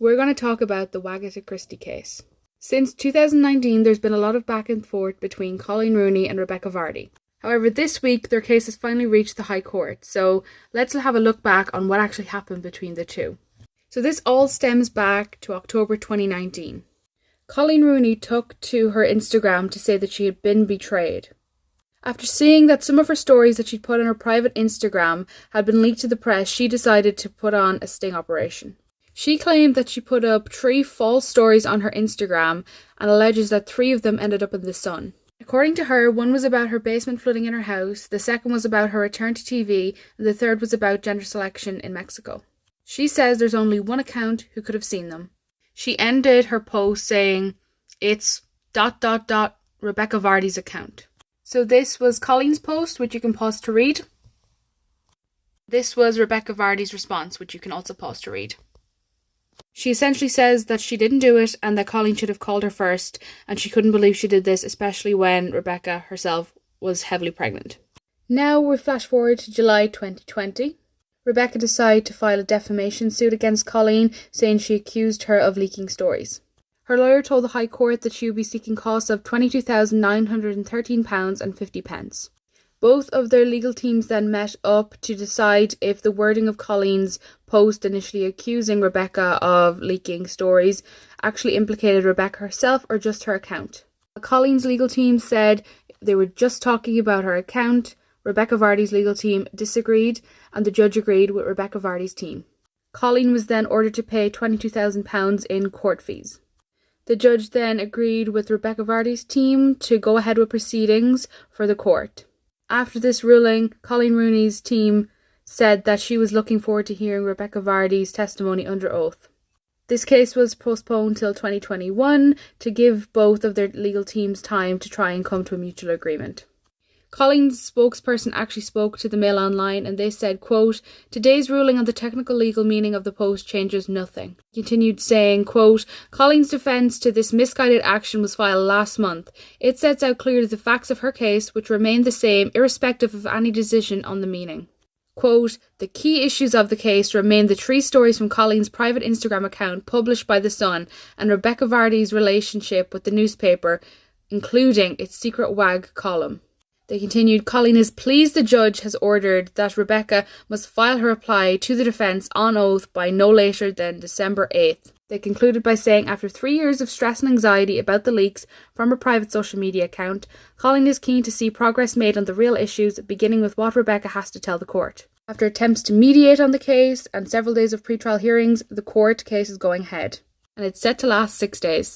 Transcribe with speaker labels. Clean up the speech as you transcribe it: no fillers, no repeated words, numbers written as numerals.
Speaker 1: we're going to talk about the Wagatha Christie case. Since 2019, there's been a lot of back and forth between Coleen Rooney and Rebekah Vardy. However, this week their case has finally reached the High Court, so let's have a look back on what actually happened between the two. So this all stems back to October 2019. Coleen Rooney took to her Instagram to say that she had been betrayed. After seeing that some of her stories that she'd put on her private Instagram had been leaked to the press, she decided to put on a sting operation. She claimed that she put up 3 false stories on her Instagram and alleges that 3 of them ended up in the Sun. According to her, one was about her basement flooding in her house, the second was about her return to TV, and the third was about gender selection in Mexico. She says there's only one account who could have seen them. She ended her post saying, "It's ... Rebekah Vardy's account." So this was Coleen's post, which you can pause to read. This was Rebekah Vardy's response, which you can also pause to read. She essentially says that she didn't do it and that Coleen should have called her first, and she couldn't believe she did this, especially when Rebekah herself was heavily pregnant. Now we flash forward to July 2020. Rebekah decided to file a defamation suit against Coleen, saying she accused her of leaking stories. Her lawyer told the High Court that she would be seeking costs of £22,913.50. Both of their legal teams then met up to decide if the wording of Coleen's post initially accusing Rebekah of leaking stories actually implicated Rebekah herself or just her account. Coleen's legal team said they were just talking about her account. Rebekah Vardy's legal team disagreed, and the judge agreed with Rebekah Vardy's team. Coleen was then ordered to pay £22,000 in court fees. The judge then agreed with Rebekah Vardy's team to go ahead with proceedings for the court. After this ruling, Coleen Rooney's team said that she was looking forward to hearing Rebekah Vardy's testimony under oath. This case was postponed till 2021 to give both of their legal teams time to try and come to a mutual agreement. Coleen's spokesperson actually spoke to the Mail Online and they said, quote, "Today's ruling on the technical legal meaning of the post changes nothing." He continued saying, quote, "Coleen's defence to this misguided action was filed last month. It sets out clearly the facts of her case, which remain the same irrespective of any decision on the meaning." Quote, "The key issues of the case remain the 3 stories from Coleen's private Instagram account published by The Sun and Rebekah Vardy's relationship with the newspaper, including its secret WAG column." They continued, "Coleen is pleased the judge has ordered that Rebekah must file her reply to the defence on oath by no later than December 8th. They concluded by saying after 3 years of stress and anxiety about the leaks from her private social media account, Coleen is keen to see progress made on the real issues, beginning with what Rebekah has to tell the court. After attempts to mediate on the case and several days of pre-trial hearings, the court case is going ahead, and it's set to last 6 days.